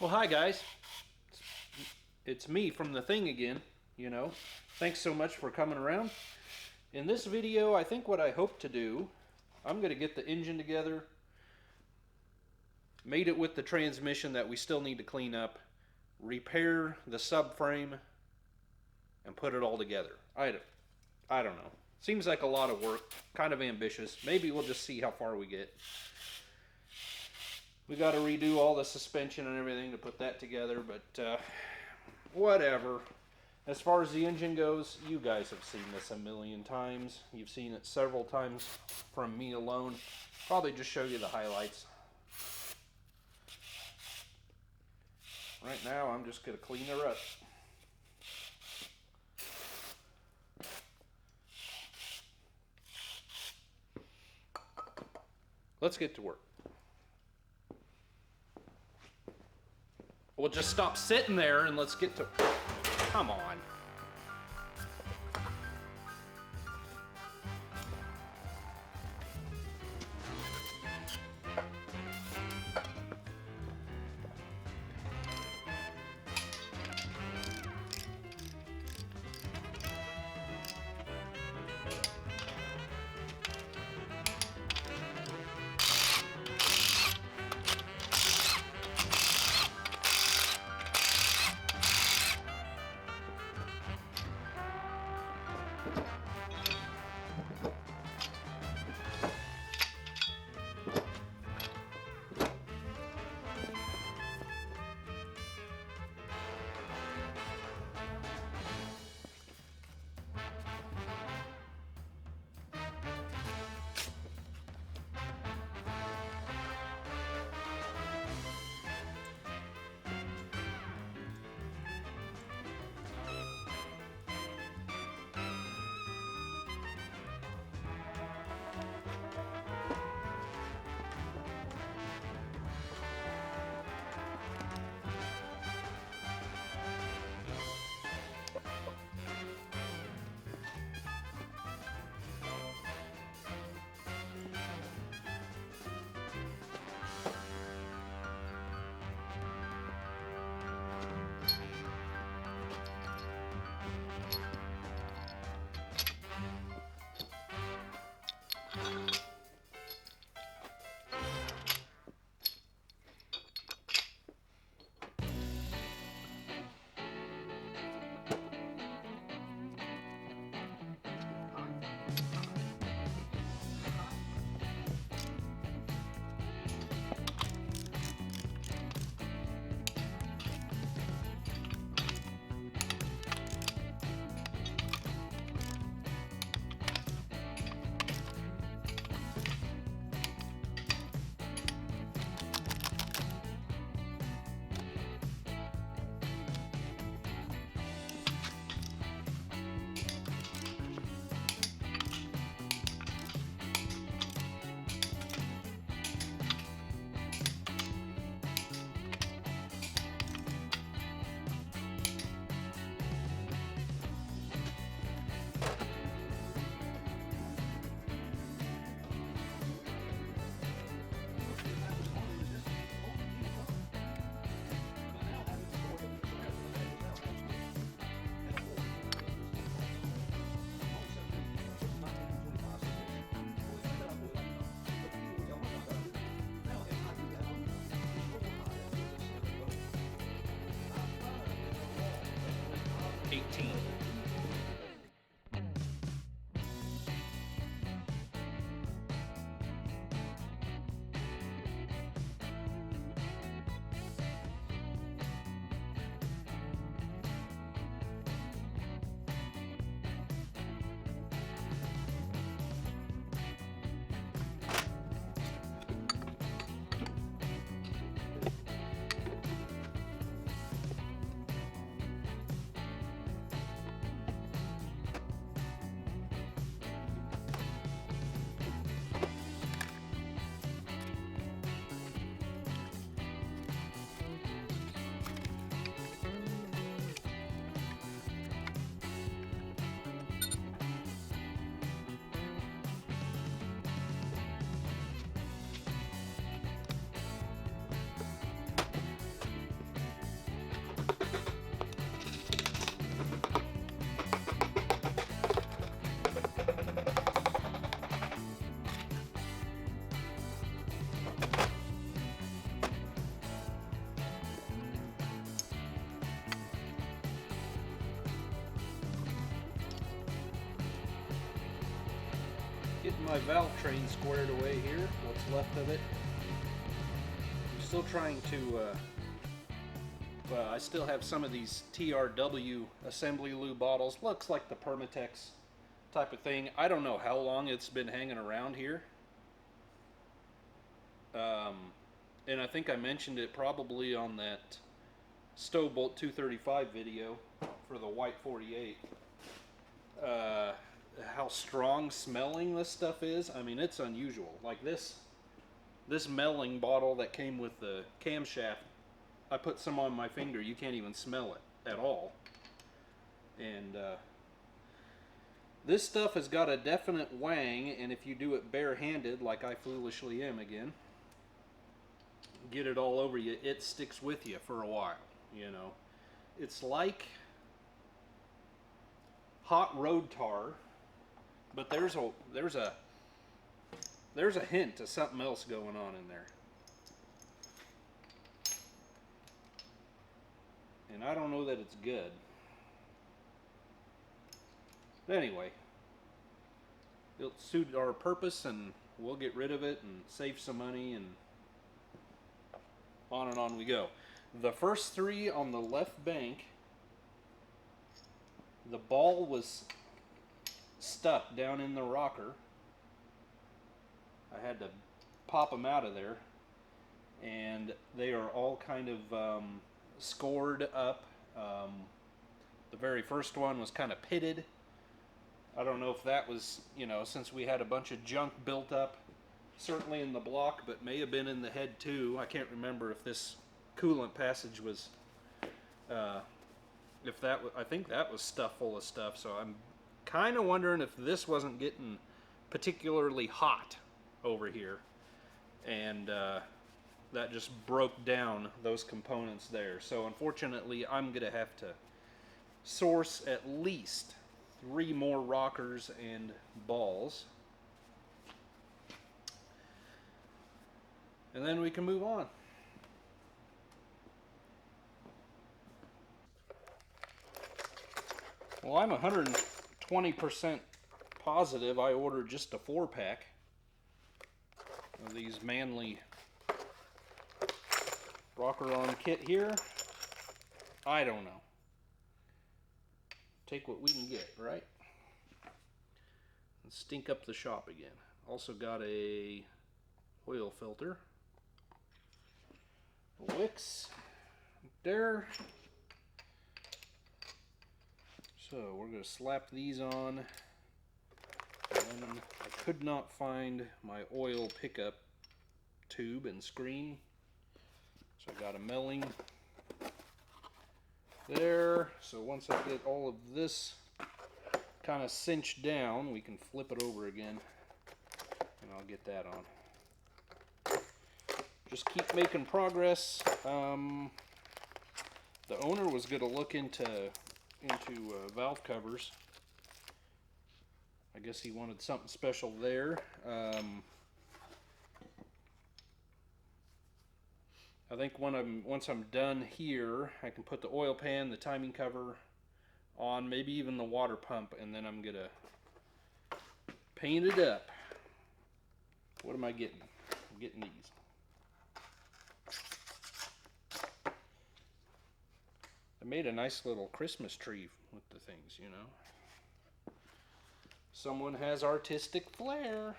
Well, hi guys. It's me from the thing again, you know. Thanks so much for coming around. In this video, I think what I hope to do, I'm going to get the engine together, made it with the transmission that we still need to clean up, repair the subframe, and put it all together. I don't know. Seems like a lot of work, kind of ambitious. Maybe we'll just see how far we get. We got to redo all the suspension and everything to put that together, but whatever. As far as the engine goes, you guys have seen this a million times. You've seen it several times from me alone. Probably just show you the highlights. Right now, I'm just going to clean the rust. Let's get to work. We'll just stop sitting there and let's get to... Come on. my valve train squared away here, what's left of it. I'm still trying to, well, I still have some of these TRW assembly lube bottles. Looks like the Permatex type of thing. I don't know how long it's been hanging around here. And I think I mentioned it probably on that Stowbolt 235 video for the white 48. How strong smelling this stuff is. I mean, it's unusual. Like this melling bottle that came with the camshaft, I put some on my finger, you can't even smell it at all. And this stuff has got a definite wang, and if you do it barehanded, like I foolishly am again, get it all over you, it sticks with you for a while, you know. It's like hot road tar, but there's a hint of something else going on in there. And I don't know that it's good. But anyway, it'll suit our purpose and we'll get rid of it and save some money, and on we go. The first three on the left bank, the ball was stuck down in the rocker. I had to pop them out of there, and they are all kind of scored up. The very first one was kind of pitted. I don't know if that was, you know, since we had a bunch of junk built up, certainly in the block, but may have been in the head too. I can't remember if this coolant passage was, if that was, I think that was stuffed full of stuff, so I'm kind of wondering if this wasn't getting particularly hot over here, and that just broke down those components there. So unfortunately, I'm gonna have to source at least 3 more rockers and balls, and then we can move on. Well, I'm 120% positive I ordered just a 4-pack of these Manly rocker arm kit here. I don't know. Take what we can get, right? And stink up the shop again. Also got a oil filter, wicks there. So we're going to slap these on. And I could not find my oil pickup tube and screen, so I got a melling there. So once I get all of this kind of cinched down, we can flip it over again, and I'll get that on. Just keep making progress. The owner was going to look into valve covers. I guess he wanted something special there. I think once I'm done here, I can put the oil pan, the timing cover on, maybe even the water pump, and then I'm gonna paint it up. What am I getting? I'm getting these. I made a nice little Christmas tree with the things, you know. Someone has artistic flair.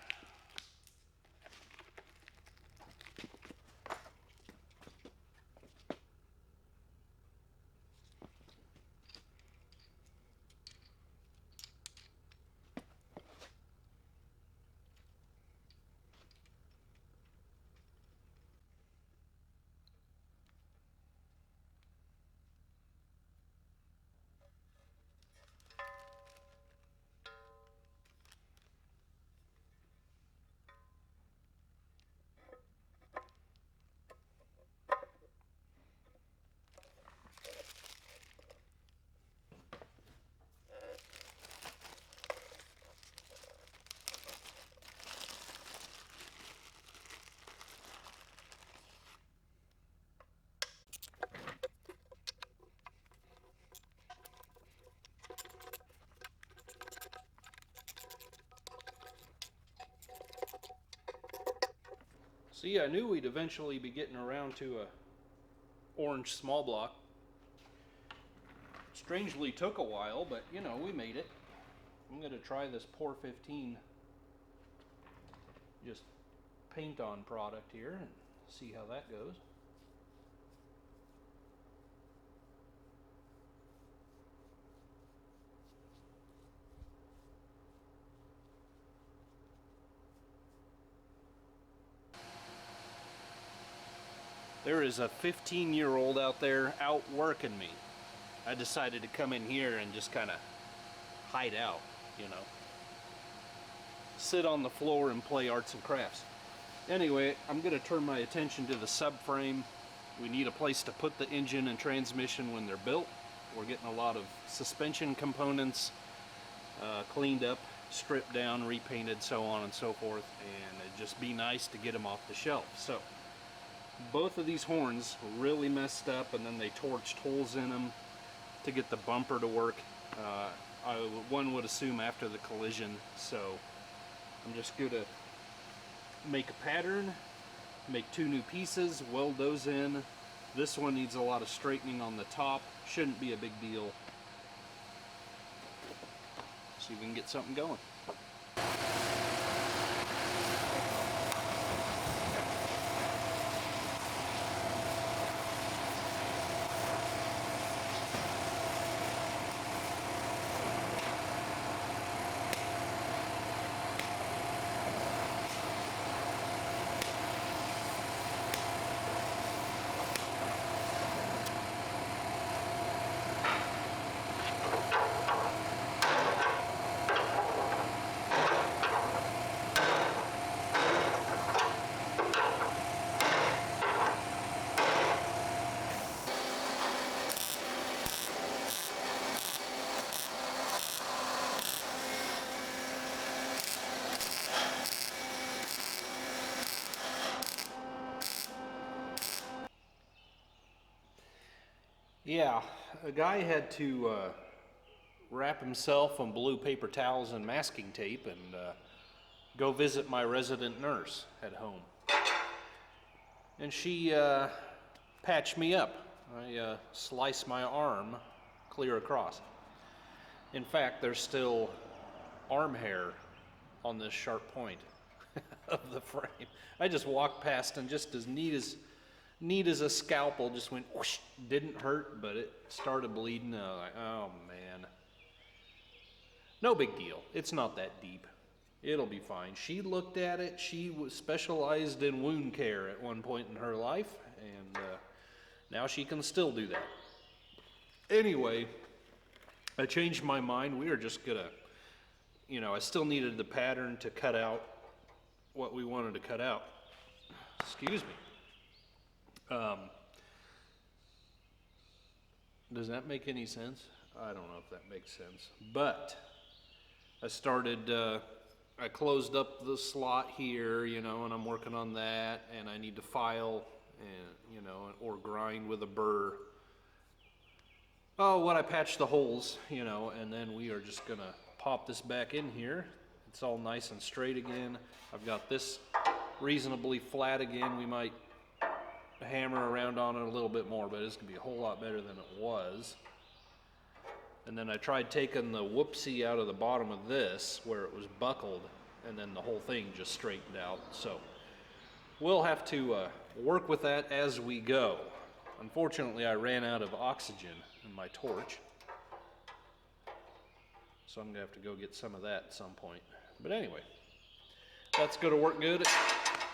So yeah, I knew we'd eventually be getting around to a orange small block. Strangely took a while, but you know, we made it. I'm gonna try this Pour 15 just paint on product here and see how that goes. There is a 15-year-old out there outworking me. I decided to come in here and just kind of hide out, you know. Sit on the floor and play arts and crafts. Anyway, I'm going to turn my attention to the subframe. We need a place to put the engine and transmission when they're built. We're getting a lot of suspension components cleaned up, stripped down, repainted, so on and so forth, and it'd just be nice to get them off the shelf. So both of these horns were really messed up, and then they torched holes in them to get the bumper to work. One would assume after the collision, so I'm just going to make a pattern, make 2 new pieces, weld those in. This one needs a lot of straightening on the top, shouldn't be a big deal. So you can get something going. Yeah, a guy had to wrap himself in blue paper towels and masking tape and go visit my resident nurse at home. And she patched me up. I sliced my arm clear across. In fact, there's still arm hair on this sharp point of the frame. I just walked past and just as neat as a scalpel just went whoosh. Didn't hurt, but it started bleeding. Like, oh man. No big deal. It's not that deep. It'll be fine. She looked at it. She was specialized in wound care at one point in her life, and now she can still do that. Anyway, I changed my mind. We were just gonna, you know, I still needed the pattern to cut out what we wanted to cut out. Excuse me. Does that make any sense? I don't know if that makes sense. But I started, I closed up the slot here, you know, and I'm working on that, and I need to file, and you know, or grind with a burr. Oh, when I patch the holes, you know, and then we are just gonna pop this back in here. It's all nice and straight again. I've got this reasonably flat again. We might hammer around on it a little bit more, but it's gonna be a whole lot better than it was. And then I tried taking the whoopsie out of the bottom of this where it was buckled, and then the whole thing just straightened out. So we'll have to work with that as we go. Unfortunately, I ran out of oxygen in my torch, so I'm gonna have to go get some of that at some point. But anyway, that's gonna work good.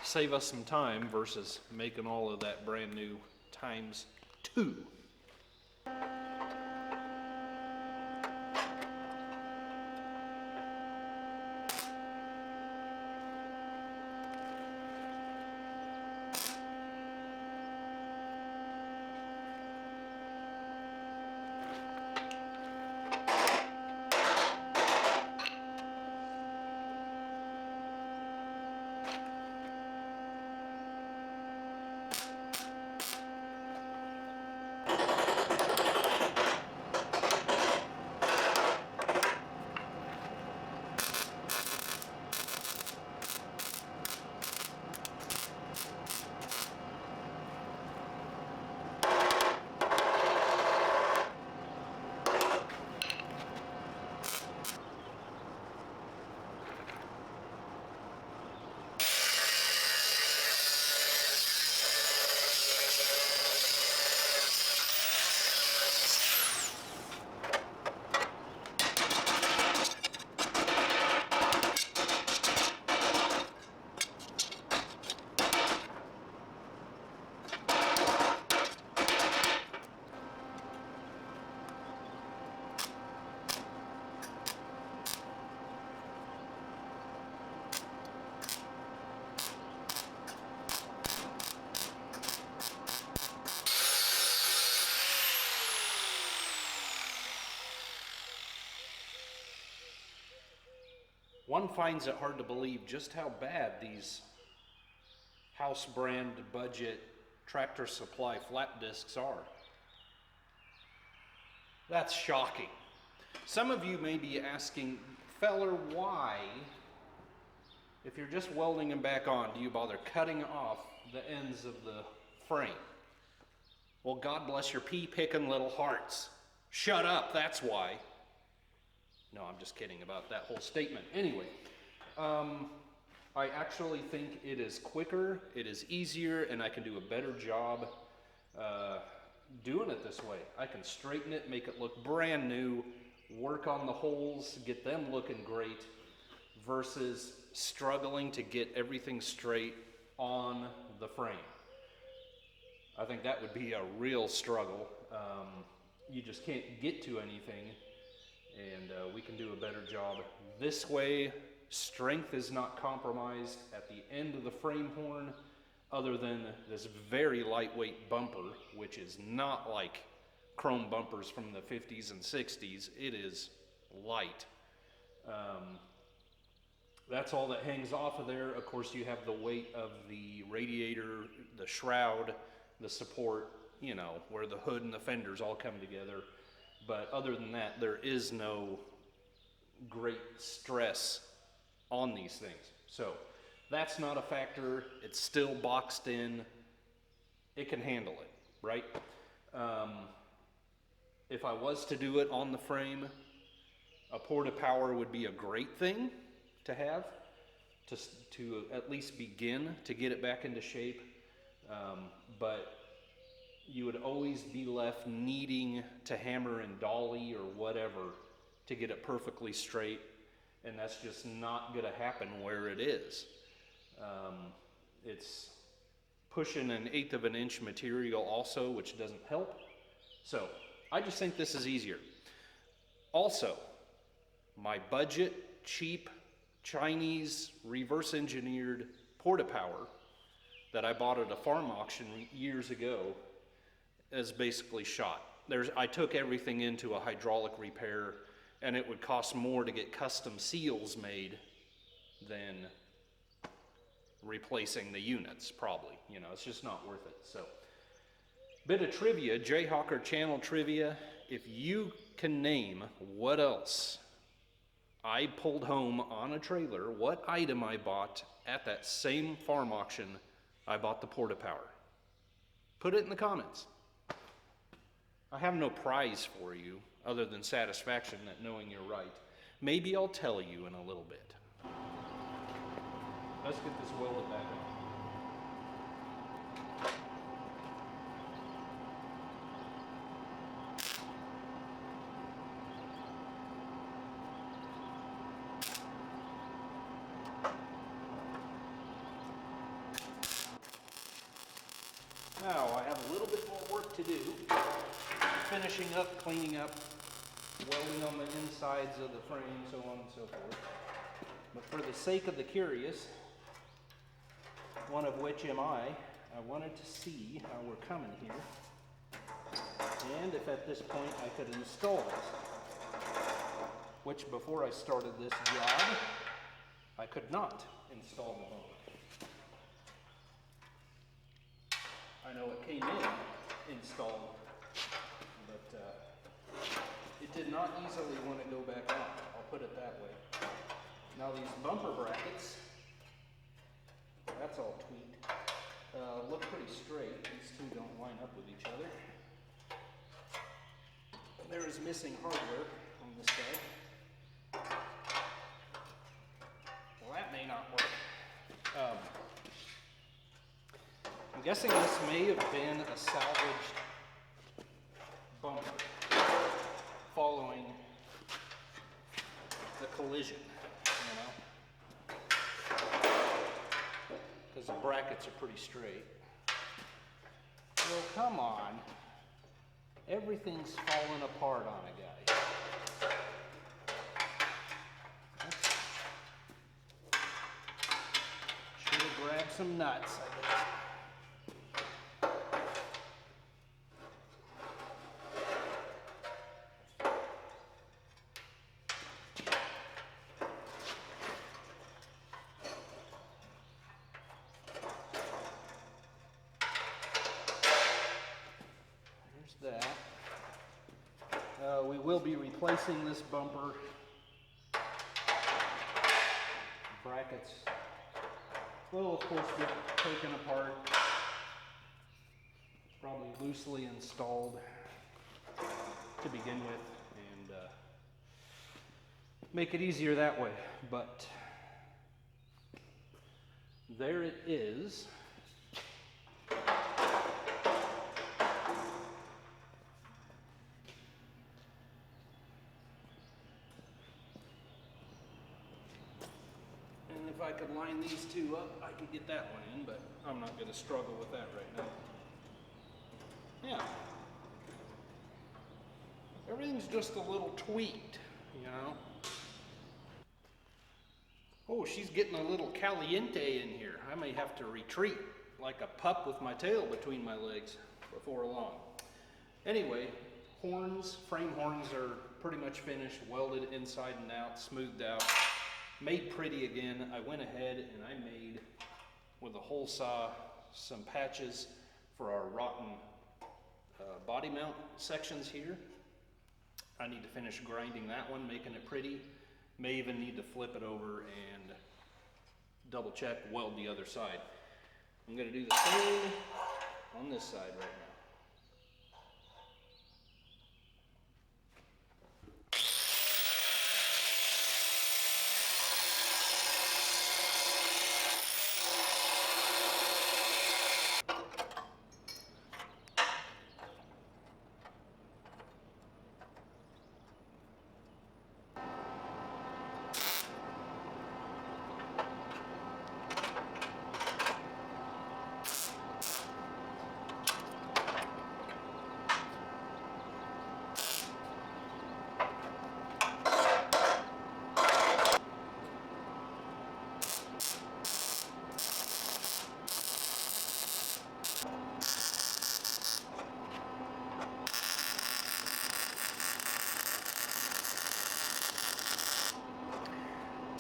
Save us some time versus making all of that brand new times 2. one finds it hard to believe just how bad these house brand budget Tractor Supply flat discs are. That's shocking. Some of you may be asking, feller, why, if you're just welding them back on, do you bother cutting off the ends of the frame? Well, God bless your pea-picking little hearts. Shut up, that's why. No, I'm just kidding about that whole statement. Anyway, I actually think it is quicker, it is easier, and I can do a better job doing it this way. I can straighten it, make it look brand new, work on the holes, get them looking great, versus struggling to get everything straight on the frame. I think that would be a real struggle. You just can't get to anything, and we can do a better job this way. Strength is not compromised at the end of the frame horn, other than this very lightweight bumper, which is not like chrome bumpers from the 50s and 60s. It is light. That's all that hangs off of there. Of course, you have the weight of the radiator, the shroud, the support, you know, where the hood and the fenders all come together. But other than that, there is no great stress on these things. So that's not a factor. It's still boxed in. It can handle it, right? If I was to do it on the frame, a porta-power would be a great thing to have, to at least begin to get it back into shape. But you would always be left needing to hammer and dolly or whatever to get it perfectly straight, and that's just not going to happen where it is. It's pushing 1/8 of an inch material also, which doesn't help. So I just think this is easier. Also, my budget, cheap, Chinese, reverse engineered porta-power that I bought at a farm auction years ago is basically shot. I took everything into a hydraulic repair, and it would cost more to get custom seals made than replacing the units, probably. You know, it's just not worth it. So, bit of trivia, Jayhawker channel trivia. If you can name what else I pulled home on a trailer, what item I bought at that same farm auction I bought the porta-power, put it in the comments. I have no prize for you other than satisfaction at knowing you're right. Maybe I'll tell you in a little bit. Let's get this welded back on. Now I have a little bit more work to do, finishing up, cleaning up, welding on the insides of the frame, so on and so forth. But for the sake of the curious, one of which am I wanted to see how we're coming here, and if at this point I could install it, which before I started this job, I could not install the bumper. I know it came in installed, but it did not easily want to go back on, I'll put it that way. Now these bumper brackets, that's all tweaked, look pretty straight. These two don't line up with each other. There is missing hardware on this side. Well, that may not work. I'm guessing this may have been a salvaged bumper following the collision, you know, because the brackets are pretty straight. Well, come on. Everything's falling apart on a guy. Should have grabbed some nuts, I guess. will be replacing this bumper. Brackets will of course be taken apart. It's probably loosely installed to begin with, and make it easier that way. But there it is. And if I could line these two up, I could get that one in, but I'm not going to struggle with that right now. Yeah. Everything's just a little tweaked, you know. Oh, she's getting a little caliente in here. I may have to retreat like a pup with my tail between my legs before long. Anyway, horns, frame horns are pretty much finished, welded inside and out, smoothed out, made pretty again. I went ahead and I made, with a hole saw, some patches for our rotten body mount sections here. I need to finish grinding that one, making it pretty. May even need to flip it over and double check, weld the other side. I'm going to do the same on this side right now.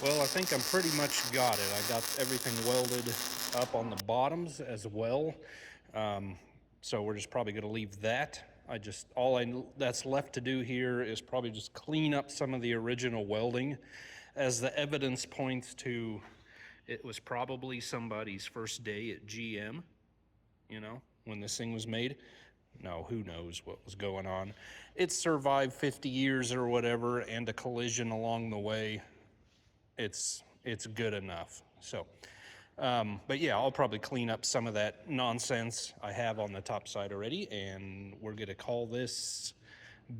Well, I think I'm pretty much got it. I got everything welded up on the bottoms as well. So we're just probably gonna leave that. That's left to do here is probably just clean up some of the original welding, as the evidence points to it was probably somebody's first day at GM, you know, when this thing was made. No, who knows what was going on. It survived 50 years or whatever, and a collision along the way. It's good enough. So, but yeah, I'll probably clean up some of that nonsense I have on the top side already, and we're gonna call this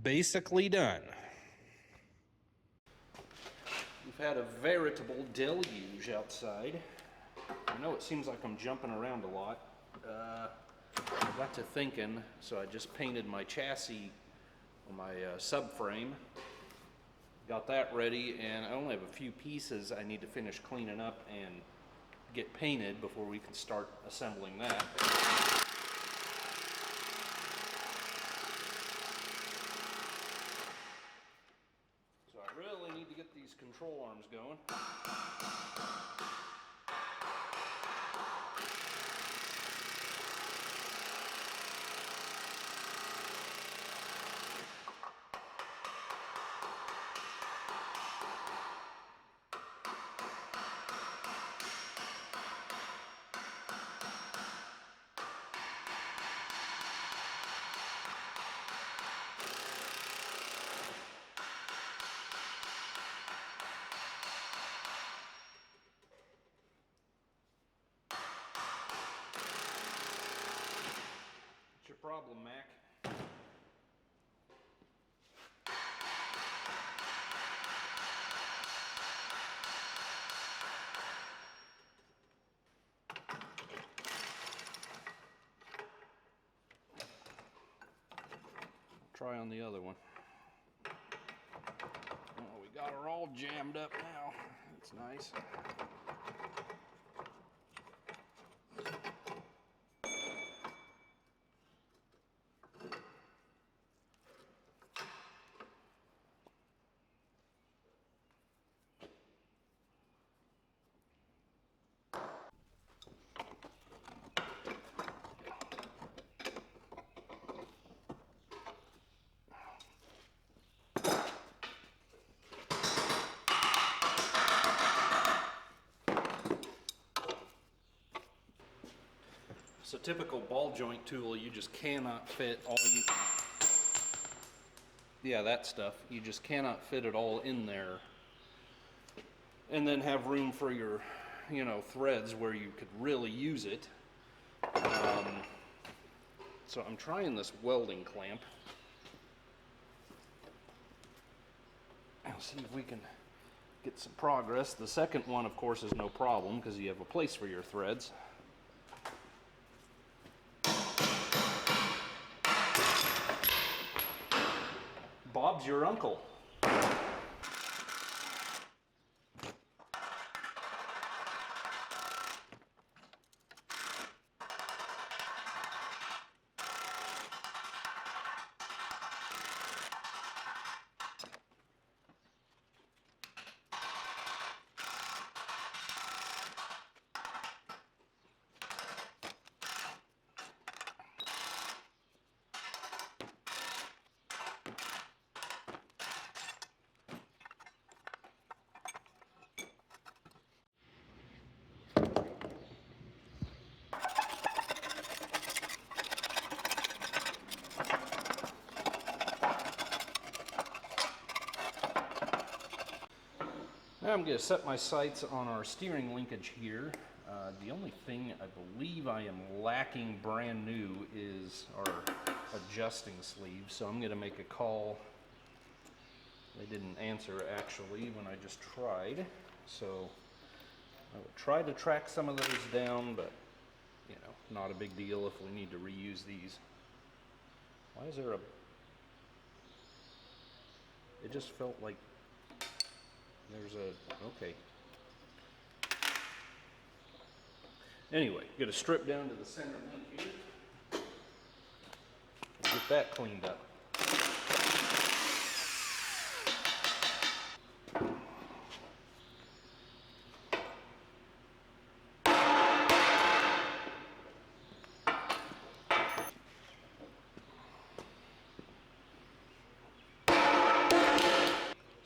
basically done. We've had a veritable deluge outside. I know it seems like I'm jumping around a lot. I got to thinking, so I just painted my chassis on my subframe. Got that ready, and I only have a few pieces I need to finish cleaning up and get painted before we can start assembling that. So I really need to get these control arms going. Problem, Mac. Try on the other one. Oh, we got her all jammed up now. That's nice. typical ball joint tool, you just cannot fit all that stuff. You just cannot fit it all in there and then have room for your, threads where you could really use it. So I'm trying this welding clamp. I'll see if we can get some progress. The second one, of course, is no problem because you have a place for your threads. Bob's your uncle. Now I'm going to set my sights on our steering linkage here. The only thing I believe I am lacking brand new is our adjusting sleeve, so I'm going to make a call. They didn't answer actually when I just tried, so I will try to track some of those down, but not a big deal if we need to reuse these. Why is there a... It just felt like there's a... okay. Anyway, got to strip down to the center link here. Get that cleaned up.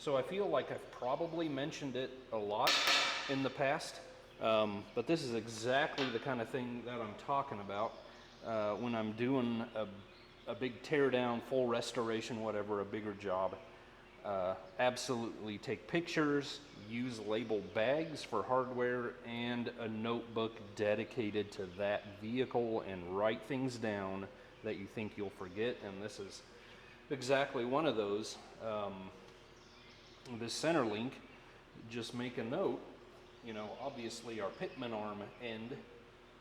So I feel like I've probably mentioned it a lot in the past, but this is exactly the kind of thing that I'm talking about when I'm doing a big tear down, full restoration, whatever, a bigger job. Absolutely take pictures, use labeled bags for hardware, and a notebook dedicated to that vehicle, and write things down that you think you'll forget, and this is exactly one of those. This center link, just make a note, obviously our pitman arm end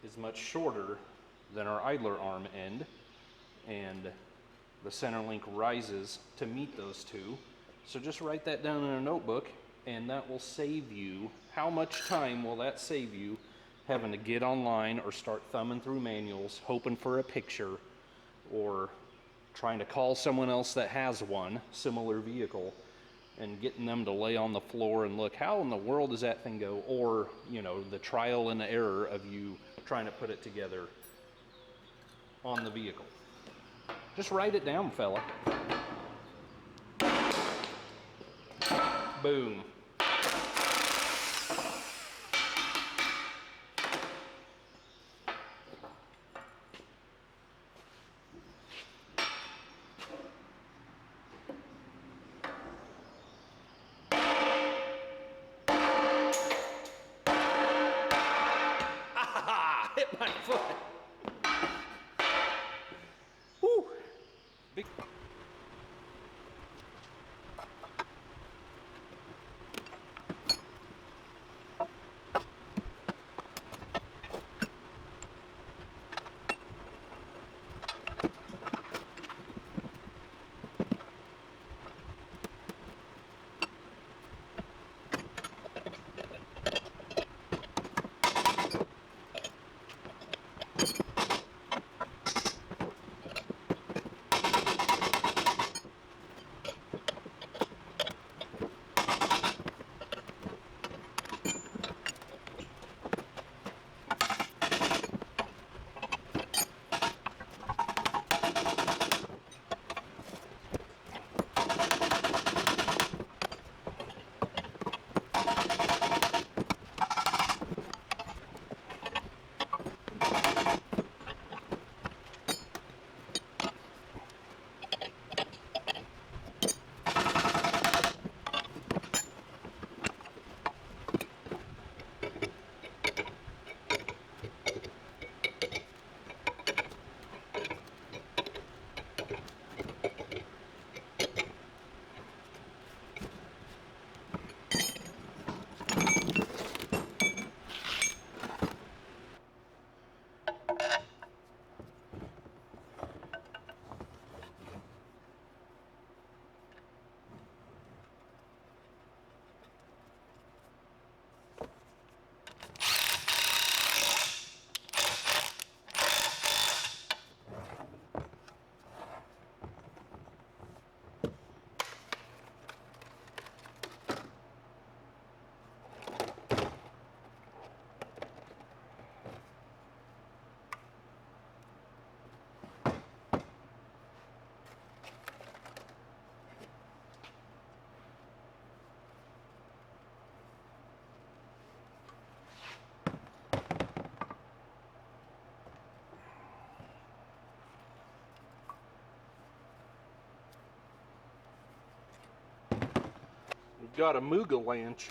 is much shorter than our idler arm end, and the center link rises to meet those two. So just write that down in a notebook, and that will save you, how much time will that save you having to get online or start thumbing through manuals, hoping for a picture, or trying to call someone else that has one, similar vehicle, and getting them to lay on the floor and look, how in the world does that thing go? Or, the trial and error of you trying to put it together on the vehicle. Just write it down, fella. Boom. Hit my foot. Woo. Big. got a Muga lanch.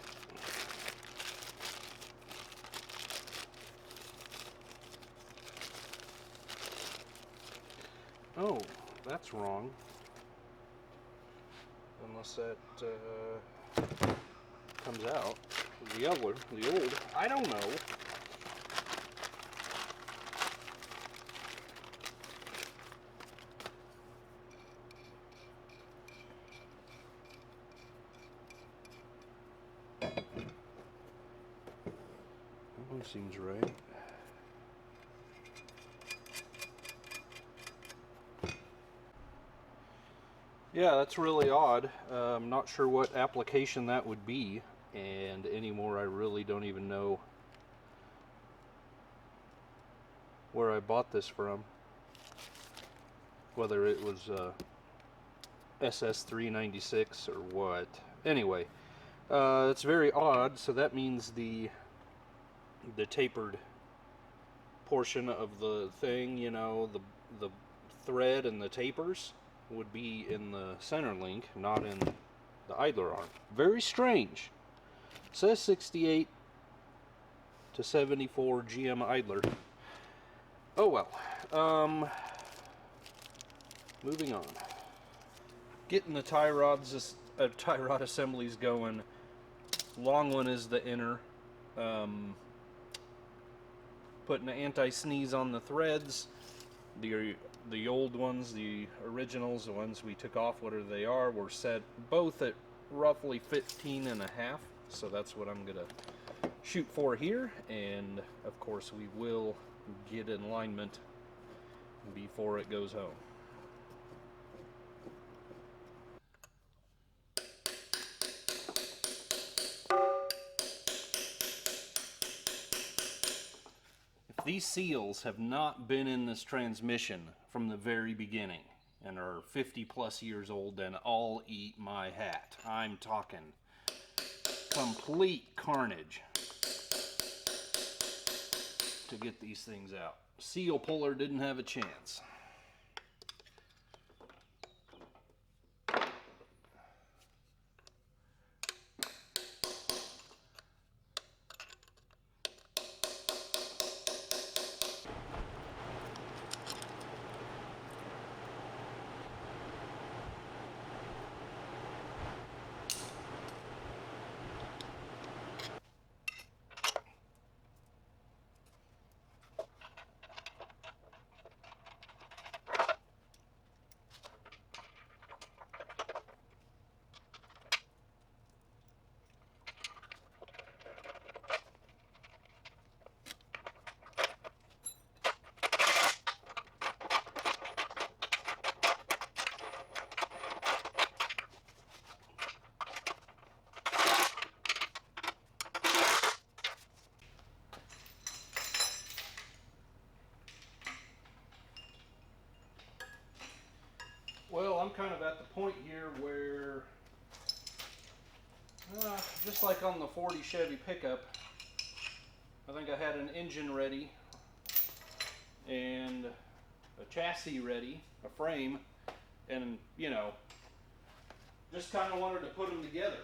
Oh, that's wrong. Unless that comes out. The old, I don't know. That one seems right. Yeah, that's really odd. I'm not sure what application that would be, and anymore I really don't even know where I bought this from. Whether it was SS396 or what. Anyway, it's very odd, so that means the tapered portion of the thing, you know, the thread and the tapers would be in the center link, not in the idler arm. Very strange. It says 68 to 74 GM idler. Oh well. Moving on. Getting the tie rod assemblies going. Long one is the inner. Putting an anti-sneeze on the threads. The old ones, the originals, the ones we took off, whatever they are, were set both at roughly 15 and a half. So that's what I'm gonna shoot for here, and of course we will get in alignment before it goes home. If these seals have not been in this transmission from the very beginning and are 50 plus years old, then I'll eat my hat. I'm talking complete carnage to get these things out. Seal puller didn't have a chance. Well, I'm kind of at the point here where, just like on the 40 Chevy pickup, I think I had an engine ready and a chassis ready, a frame, and, you know, just kind of wanted to put them together.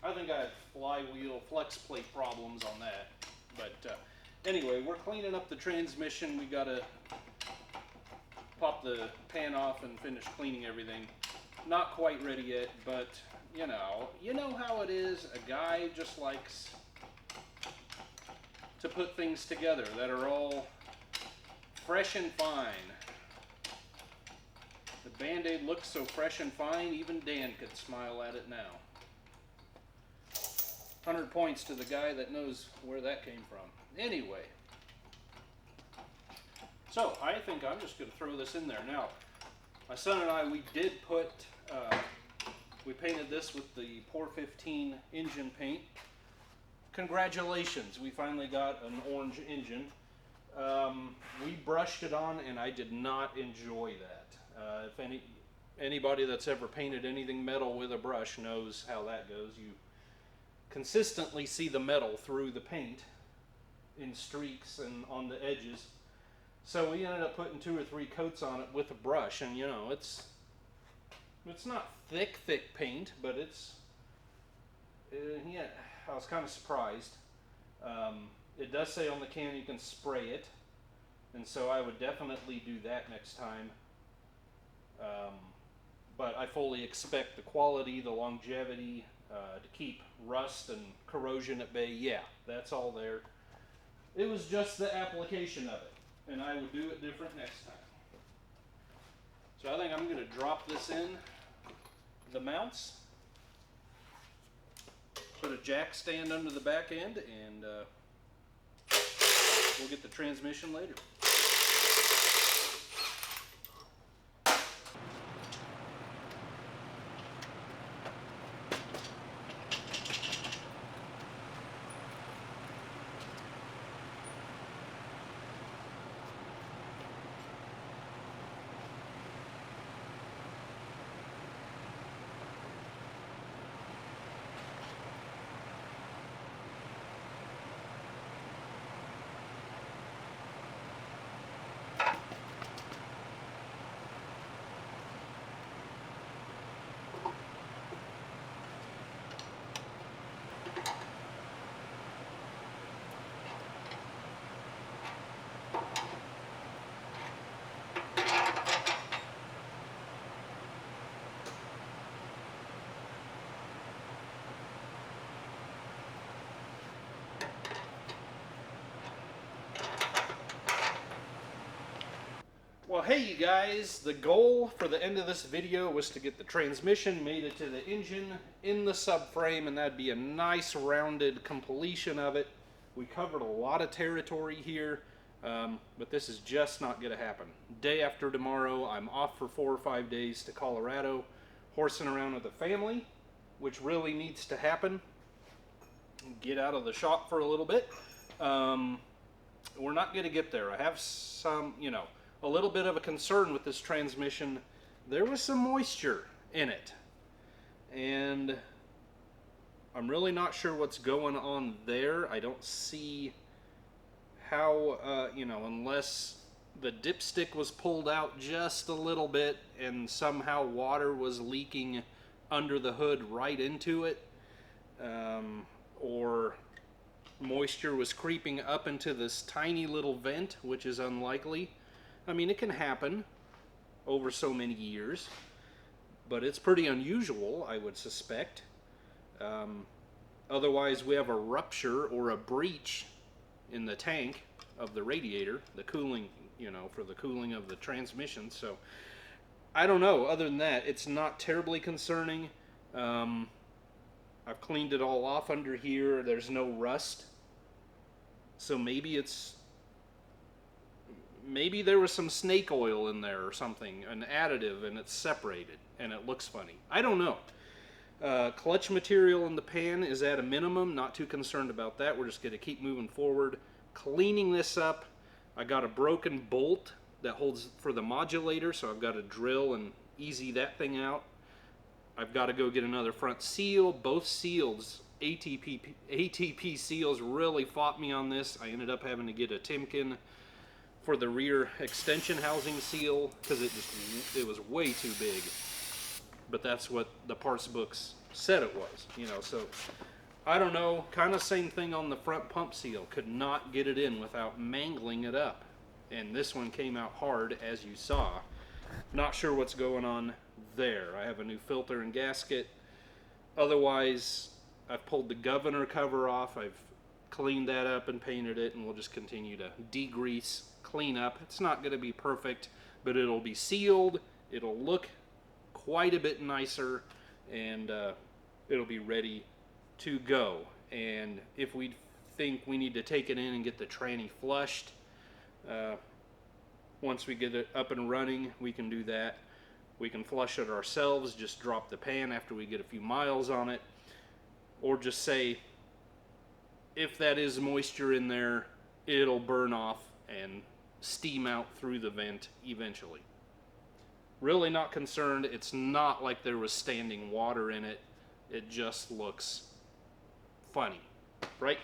I think I had flywheel flex plate problems on that. But anyway, we're cleaning up the transmission. We got to pop the pan off and finish cleaning everything. Not quite ready yet, but you know how it is. A guy just likes to put things together that are all fresh and fine. The Band-Aid looks so fresh and fine, even Dan could smile at it now. 100 points to the guy that knows where that came from. Anyway, so I think I'm just going to throw this in there. Now, my son and I, we did put, we painted this with the Pour 15 engine paint. Congratulations, we finally got an orange engine. We brushed it on and I did not enjoy that. If anybody that's ever painted anything metal with a brush knows how that goes. You consistently see the metal through the paint in streaks and on the edges. So we ended up putting 2 or 3 coats on it with a brush, and you know, it's not thick paint, but Yeah, I was kind of surprised. It does say on the can you can spray it, and so I would definitely do that next time. But I fully expect the quality, the longevity, to keep rust and corrosion at bay. Yeah, that's all there. It was just the application of it, and I would do it different next time. So I think I'm going to drop this in the mounts, put a jack stand under the back end, and we'll get the transmission later. Well, hey you guys, the goal for the end of this video was to get the transmission mated to the engine in the subframe, and that'd be a nice rounded completion of it. We covered a lot of territory here, but this is just not going to happen. Day after tomorrow, I'm off for 4 or 5 days to Colorado, horsing around with the family, which really needs to happen. Get out of the shop for a little bit. We're not going to get there. I have some, a little bit of a concern with this transmission. There was some moisture in it, and I'm really not sure what's going on there. I don't see how, unless the dipstick was pulled out just a little bit and somehow water was leaking under the hood right into it, or moisture was creeping up into this tiny little vent, which is unlikely. I mean, it can happen over so many years, but it's pretty unusual, I would suspect. Otherwise, we have a rupture or a breach in the tank of the radiator, the cooling, for the cooling of the transmission. So, I don't know. Other than that, it's not terribly concerning. I've cleaned it all off under here. There's no rust. So maybe there was some snake oil in there or something, an additive, and it's separated and it looks funny. I don't know. Clutch material in the pan is at a minimum. Not too concerned about that. We're just going to keep moving forward. Cleaning this up. I got a broken bolt that holds for the modulator, so I've got to drill and easy that thing out. I've got to go get another front seal. Both seals, ATP seals, really fought me on this. I ended up having to get a Timken for the rear extension housing seal because it was way too big. But that's what the parts books said it was, so I don't know. Kind of same thing on the front pump seal. Could not get it in without mangling it up. And this one came out hard, as you saw. Not sure what's going on there. I have a new filter and gasket. Otherwise, I've pulled the governor cover off. I've cleaned that up and painted it, and we'll just continue to degrease, clean up. It's not going to be perfect, but it'll be sealed. It'll look quite a bit nicer, and it'll be ready to go. And if we think we need to take it in and get the tranny flushed, once we get it up and running, we can do that. We can flush it ourselves, just drop the pan after we get a few miles on it, or just say, if that is moisture in there, it'll burn off and steam out through the vent eventually. Really not concerned. It's not like there was standing water in it. It just looks funny, right?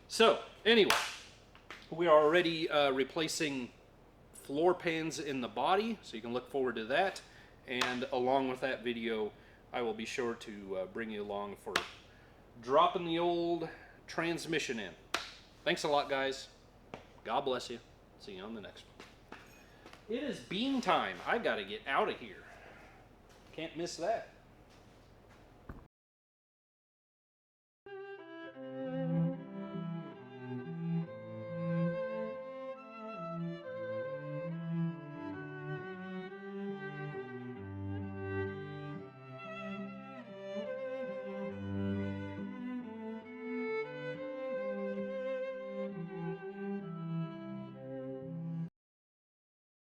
So, anyway, we are already replacing floor pans in the body, so you can look forward to that. And along with that video, I will be sure to bring you along for dropping the old transmission in. Thanks a lot, guys. God bless you. See you on the next one. It is bean time. I got to get out of here. Can't miss that.